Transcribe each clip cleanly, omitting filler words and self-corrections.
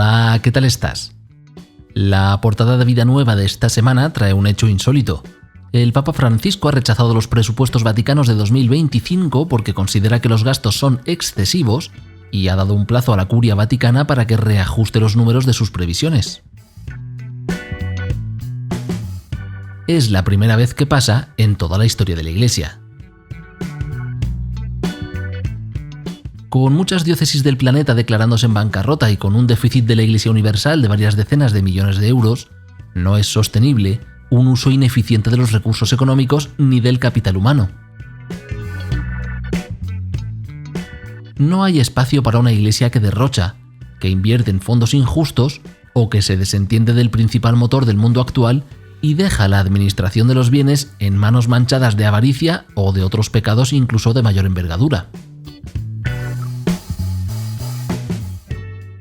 Hola, ¿qué tal estás? La portada de Vida Nueva de esta semana trae un hecho insólito. El Papa Francisco ha rechazado los presupuestos vaticanos de 2025 porque considera que los gastos son excesivos y ha dado un plazo a la Curia Vaticana para que reajuste los números de sus previsiones. Es la primera vez que pasa en toda la historia de la Iglesia. Con muchas diócesis del planeta declarándose en bancarrota y con un déficit de la Iglesia Universal de varias decenas de millones de euros, no es sostenible un uso ineficiente de los recursos económicos ni del capital humano. No hay espacio para una Iglesia que derrocha, que invierte en fondos injustos o que se desentiende del principal motor del mundo actual y deja la administración de los bienes en manos manchadas de avaricia o de otros pecados incluso de mayor envergadura.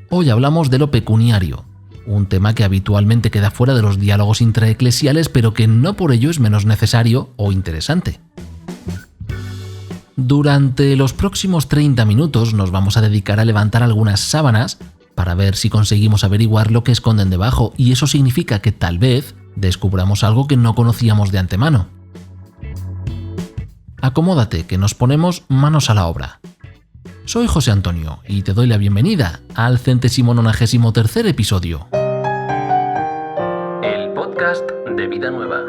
Hoy hablamos de lo pecuniario, un tema que habitualmente queda fuera de los diálogos intraeclesiales, pero que no por ello es menos necesario o interesante. Durante los próximos 30 minutos nos vamos a dedicar a levantar algunas sábanas para ver si conseguimos averiguar lo que esconden debajo, y eso significa que tal vez descubramos algo que no conocíamos de antemano. Acomódate, que nos ponemos manos a la obra. Soy José Antonio y te doy la bienvenida al 193º episodio. El podcast de Vida Nueva.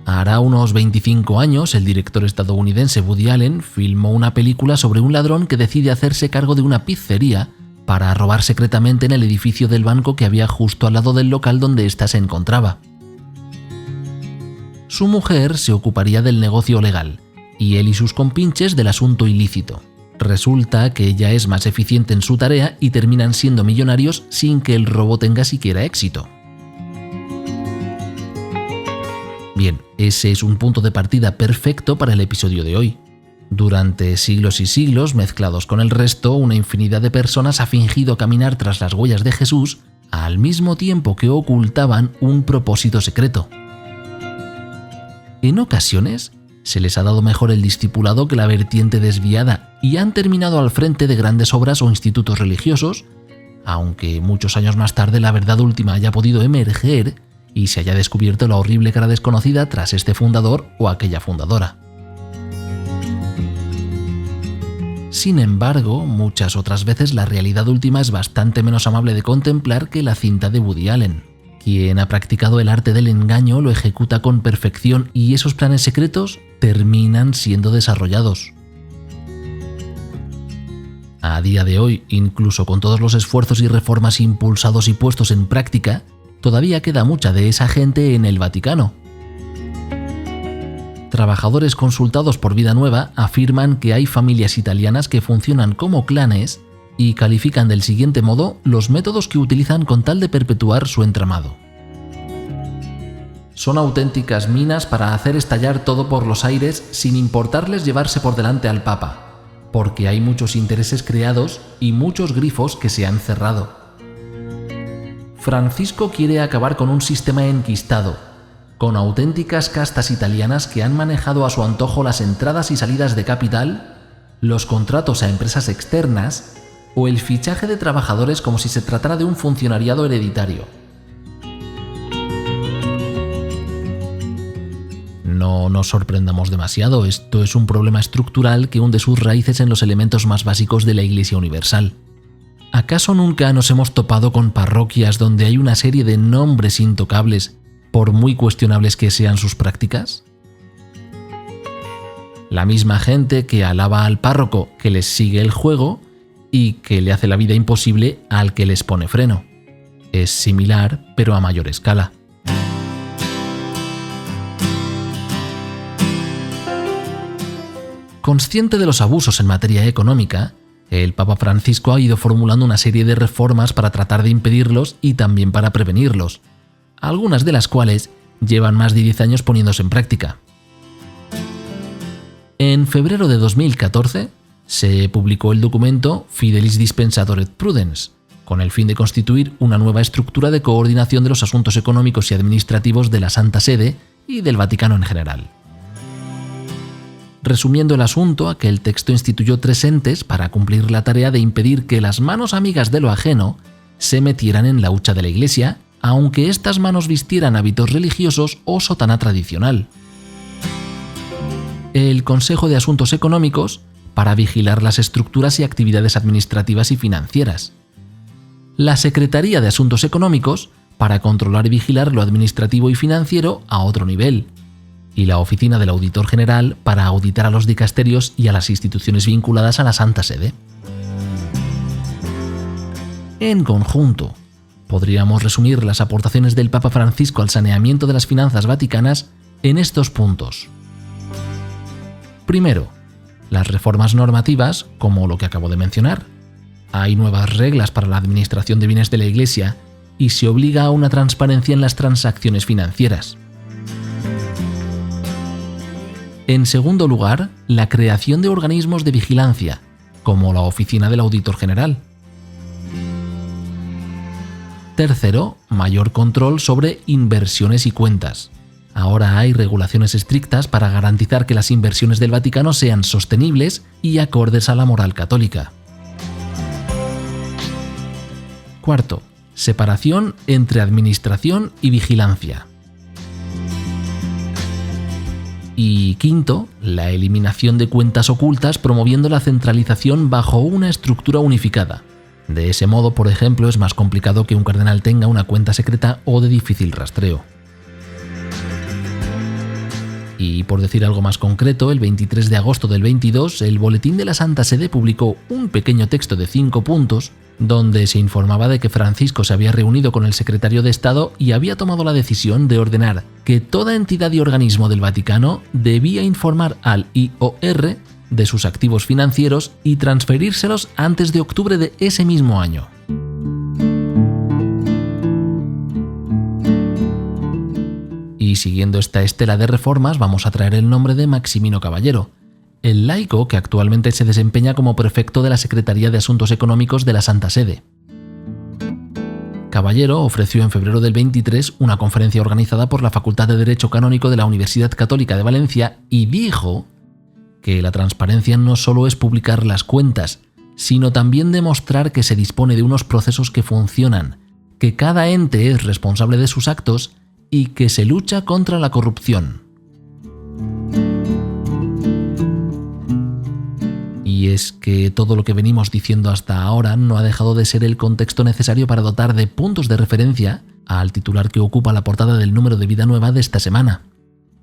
Hará unos 25 años, el director estadounidense Woody Allen filmó una película sobre un ladrón que decide hacerse cargo de una pizzería para robar secretamente en el edificio del banco que había justo al lado del local donde ésta se encontraba. Su mujer se ocuparía del negocio legal, y él y sus compinches del asunto ilícito. Resulta que ella es más eficiente en su tarea y terminan siendo millonarios sin que el robo tenga siquiera éxito. Bien, ese es un punto de partida perfecto para el episodio de hoy. Durante siglos y siglos, mezclados con el resto, una infinidad de personas ha fingido caminar tras las huellas de Jesús al mismo tiempo que ocultaban un propósito secreto. En ocasiones, se les ha dado mejor el discipulado que la vertiente desviada y han terminado al frente de grandes obras o institutos religiosos, aunque muchos años más tarde la verdad última haya podido emerger y se haya descubierto la horrible cara desconocida tras este fundador o aquella fundadora. Sin embargo, muchas otras veces la realidad última es bastante menos amable de contemplar que la cinta de Woody Allen. Quien ha practicado el arte del engaño lo ejecuta con perfección y esos planes secretos terminan siendo desarrollados. A día de hoy, incluso con todos los esfuerzos y reformas impulsados y puestos en práctica, todavía queda mucha de esa gente en el Vaticano. Trabajadores consultados por Vida Nueva afirman que hay familias italianas que funcionan como clanes y califican del siguiente modo los métodos que utilizan con tal de perpetuar su entramado. Son auténticas minas para hacer estallar todo por los aires sin importarles llevarse por delante al Papa, porque hay muchos intereses creados y muchos grifos que se han cerrado. Francisco quiere acabar con un sistema enquistado, con auténticas castas italianas que han manejado a su antojo las entradas y salidas de capital, los contratos a empresas externas o el fichaje de trabajadores como si se tratara de un funcionariado hereditario. No nos sorprendamos demasiado, esto es un problema estructural que hunde sus raíces en los elementos más básicos de la Iglesia Universal. ¿Acaso nunca nos hemos topado con parroquias donde hay una serie de nombres intocables, por muy cuestionables que sean sus prácticas? La misma gente que alaba al párroco que les sigue el juego y que le hace la vida imposible al que les pone freno. Es similar, pero a mayor escala. Consciente de los abusos en materia económica, el Papa Francisco ha ido formulando una serie de reformas para tratar de impedirlos y también para prevenirlos, algunas de las cuales llevan más de 10 años poniéndose en práctica. En febrero de 2014 se publicó el documento Fidelis Dispensator et Prudens, con el fin de constituir una nueva estructura de coordinación de los asuntos económicos y administrativos de la Santa Sede y del Vaticano en general. Resumiendo el asunto, aquel texto instituyó 3 entes para cumplir la tarea de impedir que las manos amigas de lo ajeno se metieran en la hucha de la Iglesia, aunque estas manos vistieran hábitos religiosos o sotana tradicional. El Consejo de Asuntos Económicos, para vigilar las estructuras y actividades administrativas y financieras. La Secretaría de Asuntos Económicos, para controlar y vigilar lo administrativo y financiero a otro nivel. Y la Oficina del Auditor General, para auditar a los dicasterios y a las instituciones vinculadas a la Santa Sede. En conjunto, podríamos resumir las aportaciones del Papa Francisco al saneamiento de las finanzas vaticanas en estos puntos. Primero, las reformas normativas, como lo que acabo de mencionar. Hay nuevas reglas para la administración de bienes de la Iglesia y se obliga a una transparencia en las transacciones financieras. En segundo lugar, la creación de organismos de vigilancia, como la Oficina del Auditor General. Tercero, mayor control sobre inversiones y cuentas. Ahora hay regulaciones estrictas para garantizar que las inversiones del Vaticano sean sostenibles y acordes a la moral católica. Cuarto, separación entre administración y vigilancia. Y quinto, la eliminación de cuentas ocultas promoviendo la centralización bajo una estructura unificada. De ese modo, por ejemplo, es más complicado que un cardenal tenga una cuenta secreta o de difícil rastreo. Y por decir algo más concreto, el 23 de agosto del 22, el Boletín de la Santa Sede publicó un pequeño texto de 5 puntos donde se informaba de que Francisco se había reunido con el secretario de Estado y había tomado la decisión de ordenar que toda entidad y organismo del Vaticano debía informar al IOR de sus activos financieros y transferírselos antes de octubre de ese mismo año. Y siguiendo esta estela de reformas, vamos a traer el nombre de Maximino Caballero, el laico que actualmente se desempeña como prefecto de la Secretaría de Asuntos Económicos de la Santa Sede. Caballero ofreció en febrero del 23 una conferencia organizada por la Facultad de Derecho Canónico de la Universidad Católica de Valencia y dijo que la transparencia no solo es publicar las cuentas, sino también demostrar que se dispone de unos procesos que funcionan, que cada ente es responsable de sus actos y que se lucha contra la corrupción. Y es que todo lo que venimos diciendo hasta ahora no ha dejado de ser el contexto necesario para dotar de puntos de referencia al titular que ocupa la portada del número de Vida Nueva de esta semana.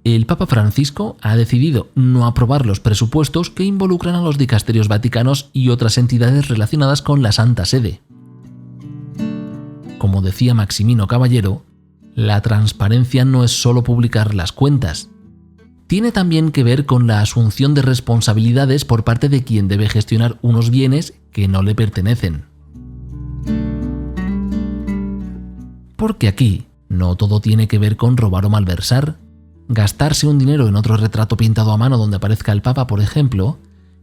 El Papa Francisco ha decidido no aprobar los presupuestos que involucran a los dicasterios vaticanos y otras entidades relacionadas con la Santa Sede. Como decía Maximino Caballero, la transparencia no es solo publicar las cuentas. Tiene también que ver con la asunción de responsabilidades por parte de quien debe gestionar unos bienes que no le pertenecen. Porque aquí no todo tiene que ver con robar o malversar. Gastarse un dinero en otro retrato pintado a mano donde aparezca el Papa, por ejemplo,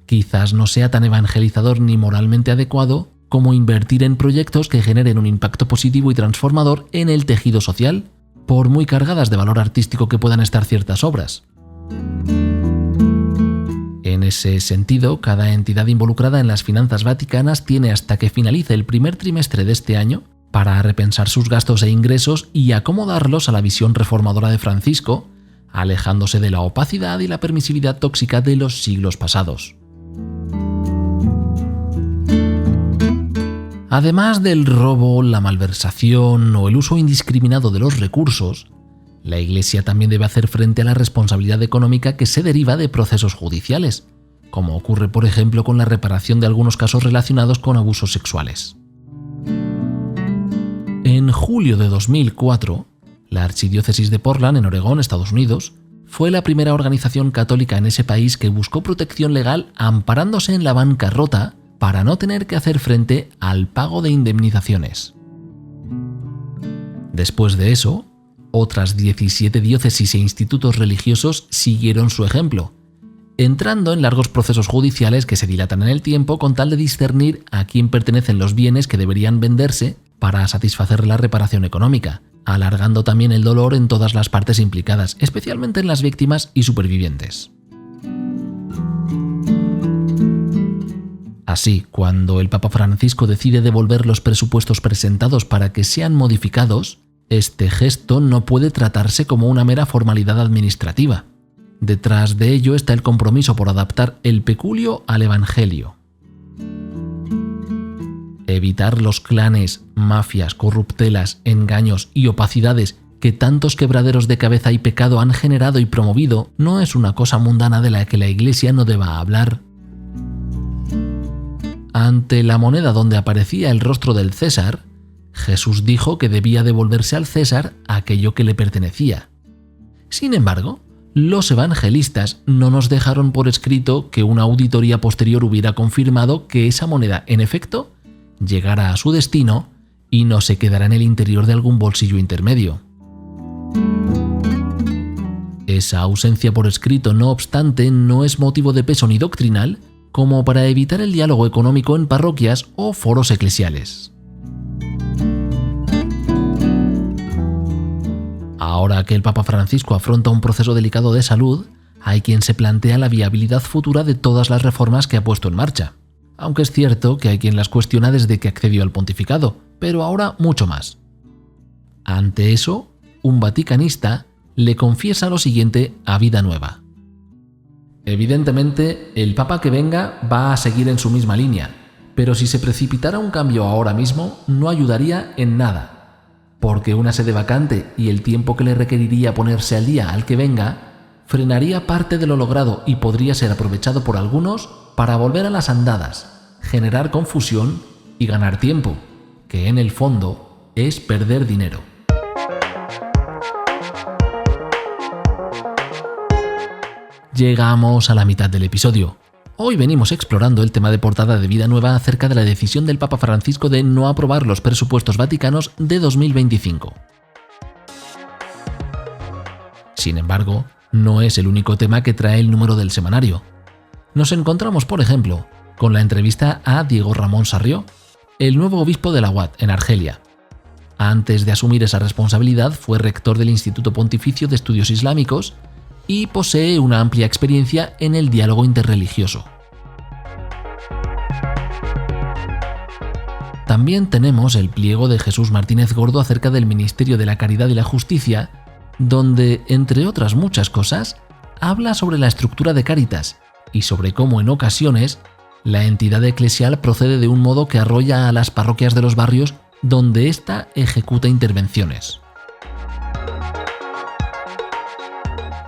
quizás no sea tan evangelizador ni moralmente adecuado como invertir en proyectos que generen un impacto positivo y transformador en el tejido social, por muy cargadas de valor artístico que puedan estar ciertas obras. En ese sentido, cada entidad involucrada en las finanzas vaticanas tiene hasta que finalice el primer trimestre de este año para repensar sus gastos e ingresos y acomodarlos a la visión reformadora de Francisco, alejándose de la opacidad y la permisividad tóxica de los siglos pasados. Además del robo, la malversación o el uso indiscriminado de los recursos, la Iglesia también debe hacer frente a la responsabilidad económica que se deriva de procesos judiciales, como ocurre por ejemplo con la reparación de algunos casos relacionados con abusos sexuales. En julio de 2004, la Archidiócesis de Portland, en Oregón, Estados Unidos, fue la primera organización católica en ese país que buscó protección legal amparándose en la bancarrota para no tener que hacer frente al pago de indemnizaciones. Después de eso, otras 17 diócesis e institutos religiosos siguieron su ejemplo, entrando en largos procesos judiciales que se dilatan en el tiempo con tal de discernir a quién pertenecen los bienes que deberían venderse para satisfacer la reparación económica, alargando también el dolor en todas las partes implicadas, especialmente en las víctimas y supervivientes. Así, cuando el Papa Francisco decide devolver los presupuestos presentados para que sean modificados, este gesto no puede tratarse como una mera formalidad administrativa. Detrás de ello está el compromiso por adaptar el peculio al Evangelio. Evitar los clanes, mafias, corruptelas, engaños y opacidades que tantos quebraderos de cabeza y pecado han generado y promovido no es una cosa mundana de la que la Iglesia no deba hablar. Ante la moneda donde aparecía el rostro del César, Jesús dijo que debía devolverse al César aquello que le pertenecía. Sin embargo, los evangelistas no nos dejaron por escrito que una auditoría posterior hubiera confirmado que esa moneda, en efecto, llegara a su destino y no se quedara en el interior de algún bolsillo intermedio. Esa ausencia por escrito, no obstante, no es motivo de peso ni doctrinal como para evitar el diálogo económico en parroquias o foros eclesiales. Ahora que el Papa Francisco afronta un proceso delicado de salud, hay quien se plantea la viabilidad futura de todas las reformas que ha puesto en marcha. Aunque es cierto que hay quien las cuestiona desde que accedió al pontificado, pero ahora mucho más. Ante eso, un vaticanista le confiesa lo siguiente a Vida Nueva. Evidentemente, el Papa que venga va a seguir en su misma línea, pero si se precipitara un cambio ahora mismo, no ayudaría en nada, porque una sede vacante y el tiempo que le requeriría ponerse al día al que venga, frenaría parte de lo logrado y podría ser aprovechado por algunos para volver a las andadas, generar confusión y ganar tiempo, que en el fondo es perder dinero. Llegamos a la mitad del episodio. Hoy venimos explorando el tema de portada de Vida Nueva acerca de la decisión del Papa Francisco de no aprobar los presupuestos vaticanos de 2025. Sin embargo, no es el único tema que trae el número del semanario. Nos encontramos, por ejemplo, con la entrevista a Diego Ramón Sarrió, el nuevo obispo de la UAD en Argelia. Antes de asumir esa responsabilidad, fue rector del Instituto Pontificio de Estudios Islámicos y posee una amplia experiencia en el diálogo interreligioso. También tenemos el pliego de Jesús Martínez Gordo acerca del Ministerio de la Caridad y la Justicia, donde, entre otras muchas cosas, habla sobre la estructura de Cáritas y sobre cómo en ocasiones la entidad eclesial procede de un modo que arrolla a las parroquias de los barrios donde ésta ejecuta intervenciones.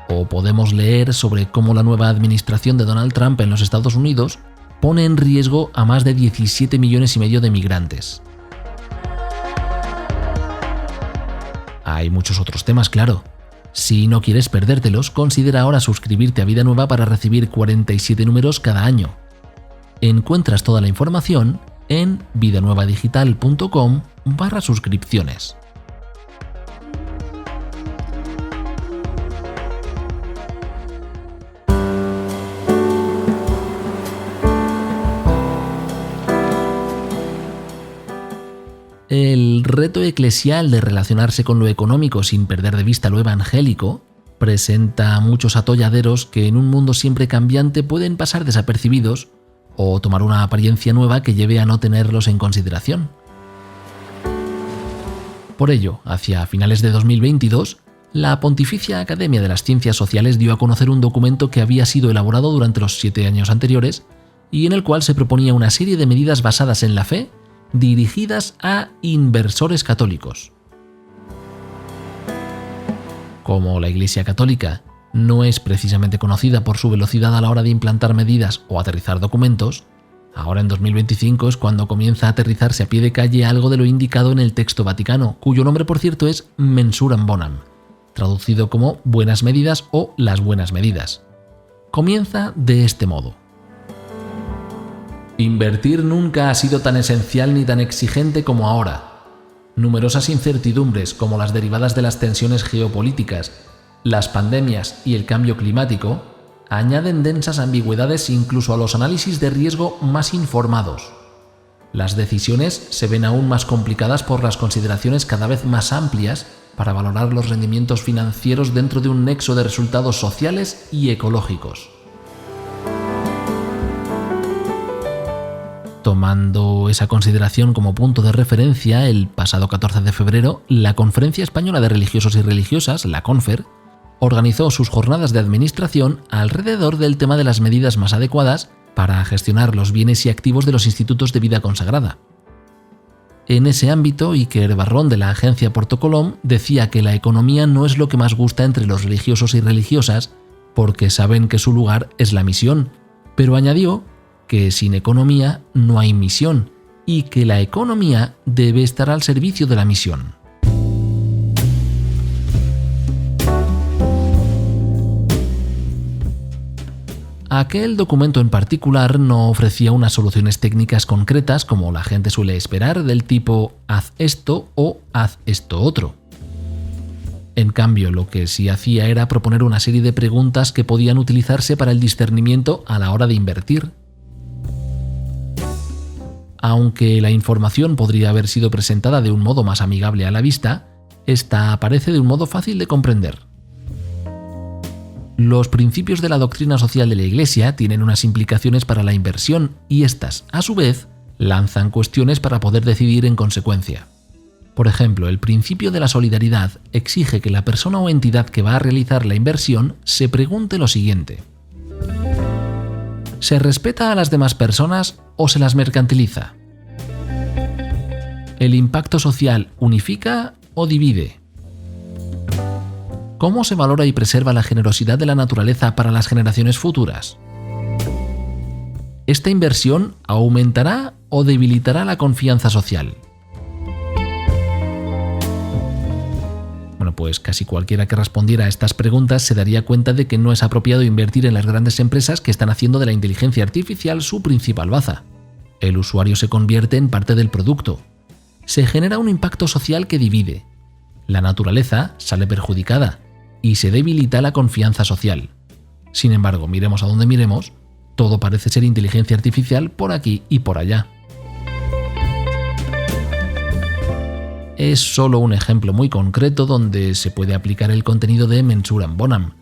O podemos leer sobre cómo la nueva administración de Donald Trump en los Estados Unidos pone en riesgo a más de 17 millones y medio de migrantes. Hay muchos otros temas, claro. Si no quieres perdértelos, considera ahora suscribirte a Vida Nueva para recibir 47 números cada año. Encuentras toda la información en vidanuevadigital.com/suscripciones. El reto eclesial de relacionarse con lo económico sin perder de vista lo evangélico presenta muchos atolladeros que en un mundo siempre cambiante pueden pasar desapercibidos o tomar una apariencia nueva que lleve a no tenerlos en consideración. Por ello, hacia finales de 2022, la Pontificia Academia de las Ciencias Sociales dio a conocer un documento que había sido elaborado durante los 7 años anteriores y en el cual se proponía una serie de medidas basadas en la fe dirigidas a inversores católicos. Como la Iglesia Católica no es precisamente conocida por su velocidad a la hora de implantar medidas o aterrizar documentos, ahora en 2025 es cuando comienza a aterrizarse a pie de calle algo de lo indicado en el texto vaticano, cuyo nombre por cierto es Mensuram Bonam, traducido como buenas medidas o las buenas medidas. Comienza de este modo. Invertir nunca ha sido tan esencial ni tan exigente como ahora. Numerosas incertidumbres como las derivadas de las tensiones geopolíticas, las pandemias y el cambio climático añaden densas ambigüedades incluso a los análisis de riesgo más informados. Las decisiones se ven aún más complicadas por las consideraciones cada vez más amplias para valorar los rendimientos financieros dentro de un nexo de resultados sociales y ecológicos. Tomando esa consideración como punto de referencia, el pasado 14 de febrero, la Conferencia Española de Religiosos y Religiosas, la CONFER, organizó sus jornadas de administración alrededor del tema de las medidas más adecuadas para gestionar los bienes y activos de los institutos de vida consagrada. En ese ámbito, Iker Barrón, de la agencia Portocolom, decía que la economía no es lo que más gusta entre los religiosos y religiosas porque saben que su lugar es la misión, pero añadió que sin economía no hay misión y que la economía debe estar al servicio de la misión. Aquel documento en particular no ofrecía unas soluciones técnicas concretas como la gente suele esperar, del tipo haz esto o haz esto otro. En cambio, lo que sí hacía era proponer una serie de preguntas que podían utilizarse para el discernimiento a la hora de invertir. Aunque la información podría haber sido presentada de un modo más amigable a la vista, esta aparece de un modo fácil de comprender. Los principios de la doctrina social de la Iglesia tienen unas implicaciones para la inversión y estas, a su vez, lanzan cuestiones para poder decidir en consecuencia. Por ejemplo, el principio de la solidaridad exige que la persona o entidad que va a realizar la inversión se pregunte lo siguiente: ¿se respeta a las demás personas o se las mercantiliza? ¿El impacto social unifica o divide? ¿Cómo se valora y preserva la generosidad de la naturaleza para las generaciones futuras? ¿Esta inversión aumentará o debilitará la confianza social? Bueno, pues casi cualquiera que respondiera a estas preguntas se daría cuenta de que no es apropiado invertir en las grandes empresas que están haciendo de la inteligencia artificial su principal baza. El usuario se convierte en parte del producto. Se genera un impacto social que divide. La naturaleza sale perjudicada y se debilita la confianza social. Sin embargo, miremos a donde miremos, todo parece ser inteligencia artificial por aquí y por allá. Es solo un ejemplo muy concreto donde se puede aplicar el contenido de Mansour Bonham.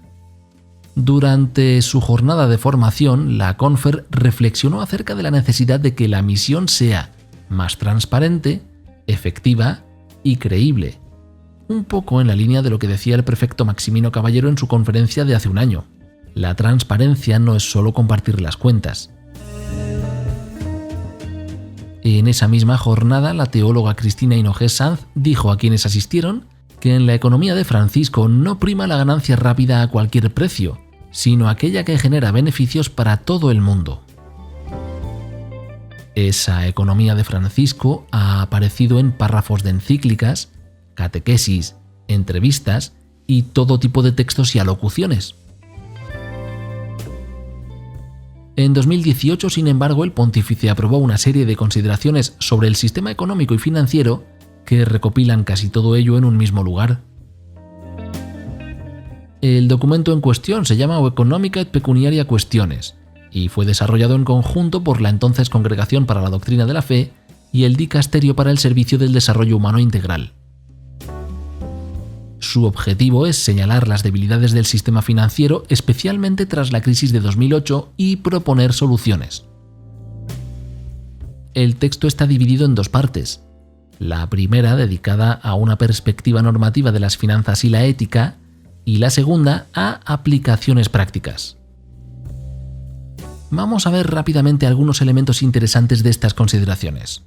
Durante su jornada de formación, la CONFER reflexionó acerca de la necesidad de que la misión sea más transparente, efectiva y creíble, un poco en la línea de lo que decía el prefecto Maximino Caballero en su conferencia de hace un año. La transparencia no es solo compartir las cuentas. En esa misma jornada, la teóloga Cristina Hinojés Sanz dijo a quienes asistieron que en la economía de Francisco no prima la ganancia rápida a cualquier precio, sino aquella que genera beneficios para todo el mundo. Esa economía de Francisco ha aparecido en párrafos de encíclicas, catequesis, entrevistas y todo tipo de textos y alocuciones. En 2018, sin embargo, el pontífice aprobó una serie de consideraciones sobre el sistema económico y financiero que recopilan casi todo ello en un mismo lugar. El documento en cuestión se llama O Económica et Pecuniaria Questiones y fue desarrollado en conjunto por la entonces Congregación para la Doctrina de la Fe y el Dicasterio para el Servicio del Desarrollo Humano Integral. Su objetivo es señalar las debilidades del sistema financiero, especialmente tras la crisis de 2008, y proponer soluciones. El texto está dividido en dos partes. La primera dedicada a una perspectiva normativa de las finanzas y la ética, y la segunda a aplicaciones prácticas. Vamos a ver rápidamente algunos elementos interesantes de estas consideraciones.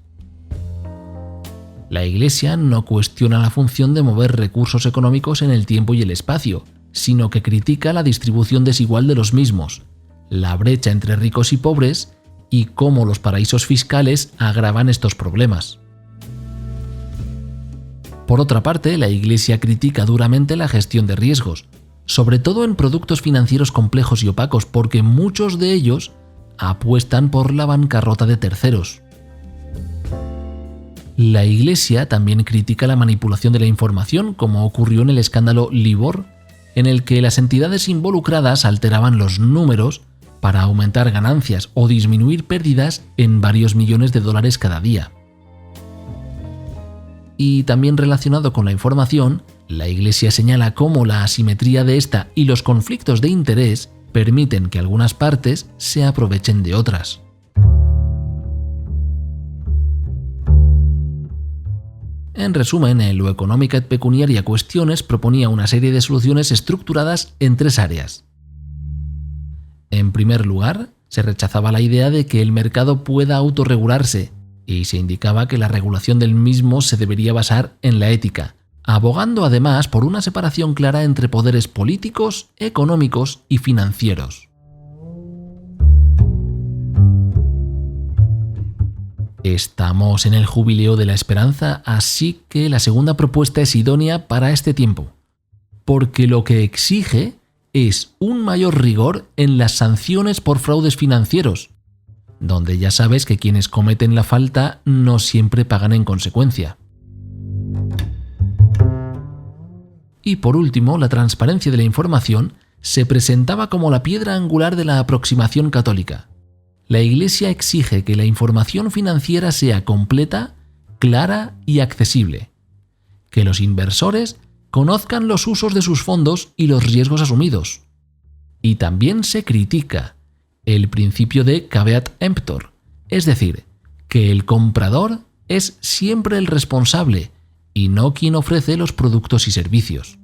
La Iglesia no cuestiona la función de mover recursos económicos en el tiempo y el espacio, sino que critica la distribución desigual de los mismos, la brecha entre ricos y pobres y cómo los paraísos fiscales agravan estos problemas. Por otra parte, la Iglesia critica duramente la gestión de riesgos, sobre todo en productos financieros complejos y opacos, porque muchos de ellos apuestan por la bancarrota de terceros. La Iglesia también critica la manipulación de la información, como ocurrió en el escándalo Libor, en el que las entidades involucradas alteraban los números para aumentar ganancias o disminuir pérdidas en varios millones de dólares cada día. Y también relacionado con la información, La Iglesia señala cómo la asimetría de esta y los conflictos de interés permiten que algunas partes se aprovechen de otras. En resumen, el Lo Econòmica et Pecuniaria Qüestiones proponía una serie de soluciones estructuradas en 3 áreas. En primer lugar, se rechazaba la idea de que el mercado pueda autorregularse y se indicaba que la regulación del mismo se debería basar en la ética, abogando además por una separación clara entre poderes políticos, económicos y financieros. Estamos en el jubileo de la esperanza, así que la segunda propuesta es idónea para este tiempo, porque lo que exige es un mayor rigor en las sanciones por fraudes financieros, donde ya sabes que quienes cometen la falta no siempre pagan en consecuencia. Y por último, la transparencia de la información se presentaba como la piedra angular de la aproximación católica. La Iglesia exige que la información financiera sea completa, clara y accesible, que los inversores conozcan los usos de sus fondos y los riesgos asumidos. Y también se critica el principio de caveat emptor, es decir, que el comprador es siempre el responsable y no quien ofrece los productos y servicios.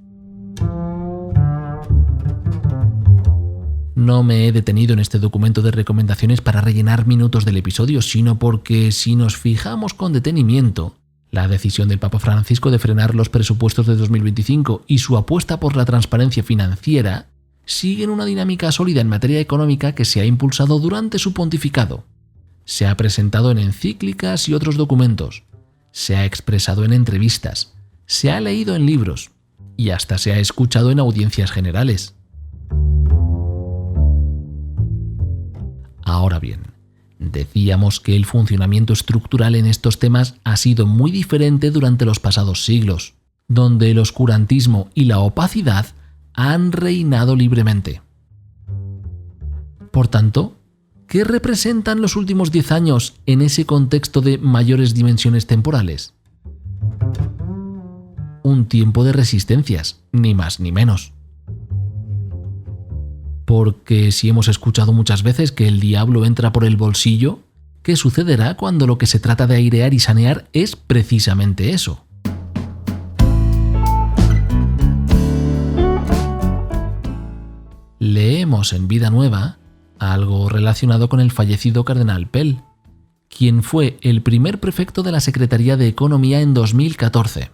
No me he detenido en este documento de recomendaciones para rellenar minutos del episodio, sino porque si nos fijamos con detenimiento, la decisión del Papa Francisco de frenar los presupuestos de 2025 y su apuesta por la transparencia financiera siguen una dinámica sólida en materia económica que se ha impulsado durante su pontificado. Se ha presentado en encíclicas y otros documentos, se ha expresado en entrevistas, se ha leído en libros y hasta se ha escuchado en audiencias generales. Ahora bien, decíamos que el funcionamiento estructural en estos temas ha sido muy diferente durante los pasados siglos, donde el oscurantismo y la opacidad han reinado libremente. Por tanto, ¿qué representan los últimos 10 años en ese contexto de mayores dimensiones temporales? Un tiempo de resistencias, ni más ni menos. Porque si hemos escuchado muchas veces que el diablo entra por el bolsillo, ¿qué sucederá cuando lo que se trata de airear y sanear es precisamente eso? Leemos en Vida Nueva algo relacionado con el fallecido cardenal Pell, quien fue el primer prefecto de la Secretaría de Economía en 2014.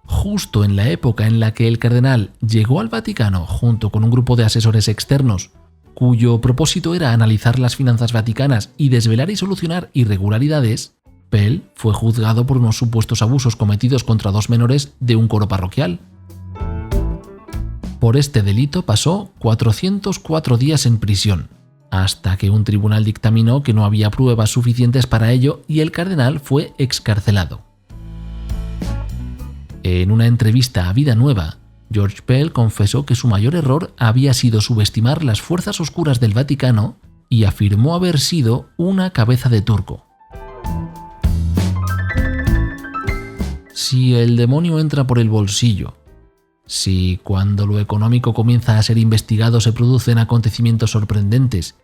Justo en la época en la que el cardenal llegó al Vaticano junto con un grupo de asesores externos, cuyo propósito era analizar las finanzas vaticanas y desvelar y solucionar irregularidades, Pell fue juzgado por unos supuestos abusos cometidos contra 2 menores de un coro parroquial. Por este delito pasó 404 días en prisión, hasta que un tribunal dictaminó que no había pruebas suficientes para ello y el cardenal fue excarcelado. En una entrevista a Vida Nueva, George Pell confesó que su mayor error había sido subestimar las fuerzas oscuras del Vaticano y afirmó haber sido una cabeza de turco. Si el demonio entra por el bolsillo, si cuando lo económico comienza a ser investigado se producen acontecimientos sorprendentes,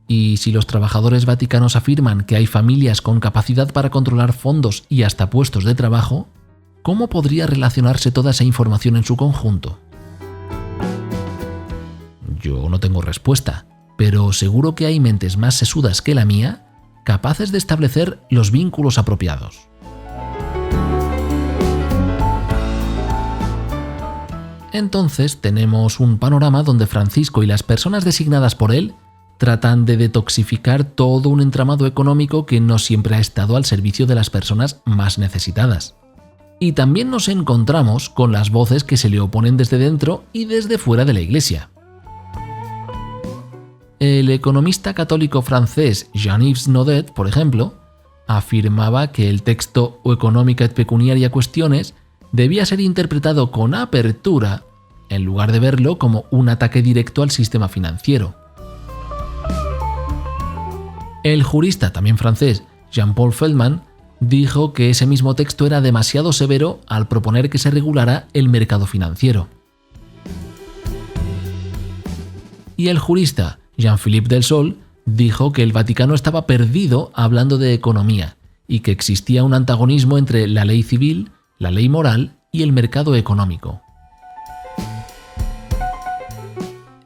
y si los trabajadores vaticanos afirman que hay familias con capacidad para controlar fondos y hasta puestos de trabajo, ¿cómo podría relacionarse toda esa información en su conjunto? Yo no tengo respuesta, pero seguro que hay mentes más sesudas que la mía capaces de establecer los vínculos apropiados. Entonces tenemos un panorama donde Francisco y las personas designadas por él tratan de detoxificar todo un entramado económico que no siempre ha estado al servicio de las personas más necesitadas. Y también nos encontramos con las voces que se le oponen desde dentro y desde fuera de la Iglesia. El economista católico francés Jean-Yves Naudet, por ejemplo, afirmaba que el texto O Econòmica et Pecuniaria Qüestiones debía ser interpretado con apertura en lugar de verlo como un ataque directo al sistema financiero. El jurista, también francés, Jean-Paul Feldman, dijo que ese mismo texto era demasiado severo al proponer que se regulara el mercado financiero. Y el jurista Jean-Philippe Delsol dijo que el Vaticano estaba perdido hablando de economía y que existía un antagonismo entre la ley civil, la ley moral y el mercado económico.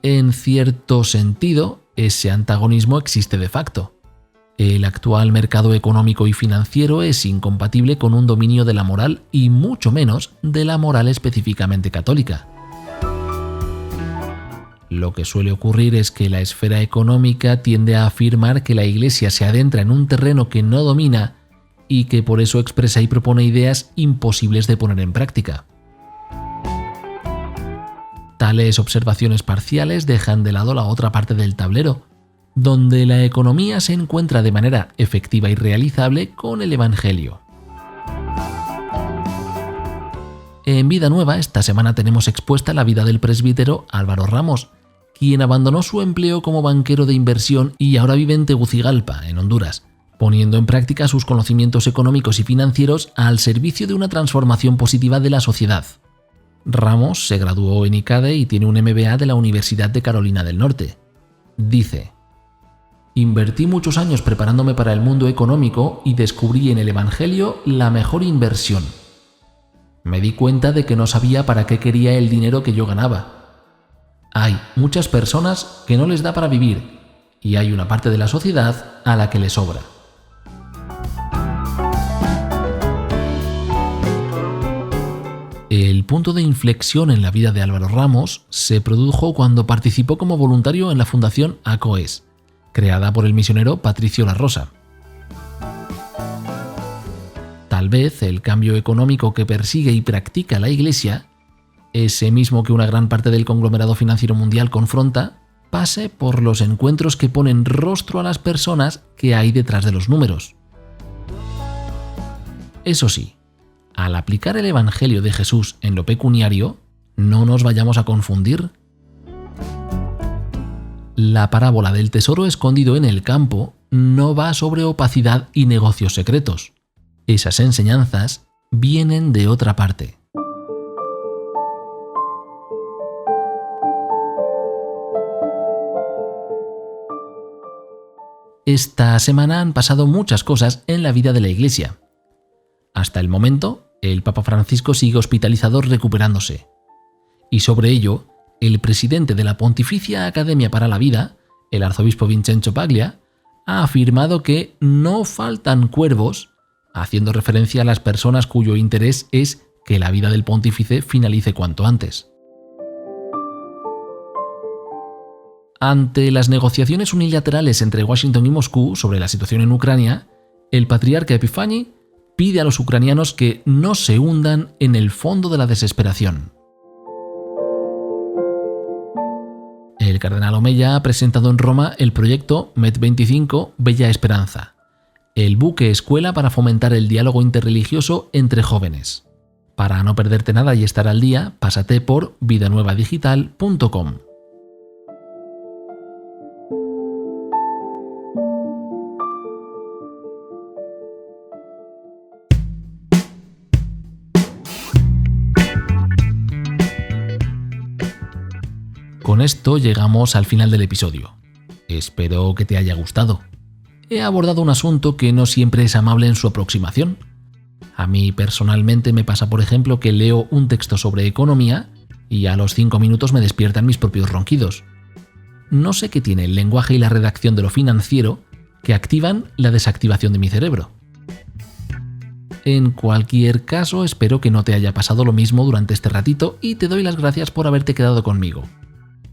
En cierto sentido, ese antagonismo existe de facto. El actual mercado económico y financiero es incompatible con un dominio de la moral y mucho menos de la moral específicamente católica. Lo que suele ocurrir es que la esfera económica tiende a afirmar que la Iglesia se adentra en un terreno que no domina y que por eso expresa y propone ideas imposibles de poner en práctica. Tales observaciones parciales dejan de lado la otra parte del tablero, donde la economía se encuentra de manera efectiva y realizable con el Evangelio. En Vida Nueva, esta semana tenemos expuesta la vida del presbítero Álvaro Ramos, quien abandonó su empleo como banquero de inversión y ahora vive en Tegucigalpa, en Honduras, poniendo en práctica sus conocimientos económicos y financieros al servicio de una transformación positiva de la sociedad. Ramos se graduó en ICADE y tiene un MBA de la Universidad de Carolina del Norte. Dice: «Invertí muchos años preparándome para el mundo económico y descubrí en el Evangelio la mejor inversión. Me di cuenta de que no sabía para qué quería el dinero que yo ganaba. Hay muchas personas que no les da para vivir y hay una parte de la sociedad a la que le sobra». El punto de inflexión en la vida de Álvaro Ramos se produjo cuando participó como voluntario en la Fundación ACOES, creada por el misionero Patricio La Rosa. Tal vez el cambio económico que persigue y practica la Iglesia, ese mismo que una gran parte del conglomerado financiero mundial confronta, pase por los encuentros que ponen rostro a las personas que hay detrás de los números. Eso sí, al aplicar el Evangelio de Jesús en lo pecuniario, no nos vayamos a confundir. La parábola del tesoro escondido en el campo no va sobre opacidad y negocios secretos. Esas enseñanzas vienen de otra parte. Esta semana han pasado muchas cosas en la vida de la Iglesia. Hasta el momento, el Papa Francisco sigue hospitalizado recuperándose. Y sobre ello, el presidente de la Pontificia Academia para la Vida, el arzobispo Vincenzo Paglia, ha afirmado que no faltan cuervos, haciendo referencia a las personas cuyo interés es que la vida del pontífice finalice cuanto antes. Ante las negociaciones unilaterales entre Washington y Moscú sobre la situación en Ucrania, el patriarca Epifani pide a los ucranianos que no se hundan en el fondo de la desesperación. El cardenal Omeya ha presentado en Roma el proyecto MED25 Bella Esperanza, el buque escuela para fomentar el diálogo interreligioso entre jóvenes. Para no perderte nada y estar al día, pásate por vidanuevadigital.com. Con esto llegamos al final del episodio. Espero que te haya gustado. He abordado un asunto que no siempre es amable en su aproximación. A mí personalmente me pasa, por ejemplo, que leo un texto sobre economía y a los 5 minutos me despiertan mis propios ronquidos. No sé qué tiene el lenguaje y la redacción de lo financiero que activan la desactivación de mi cerebro. En cualquier caso, espero que no te haya pasado lo mismo durante este ratito y te doy las gracias por haberte quedado conmigo.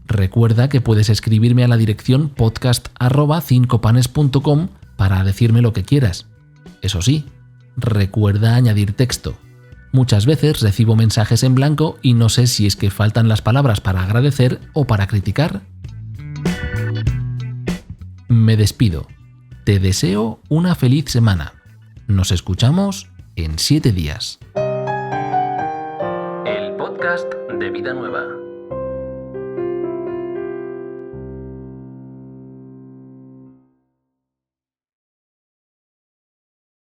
Recuerda que puedes escribirme a la dirección podcast@cincopanes.com para decirme lo que quieras. Eso sí, recuerda añadir texto. Muchas veces recibo mensajes en blanco y no sé si es que faltan las palabras para agradecer o para criticar. Me despido. Te deseo una feliz semana. Nos escuchamos en 7 días. El podcast de Vida Nueva.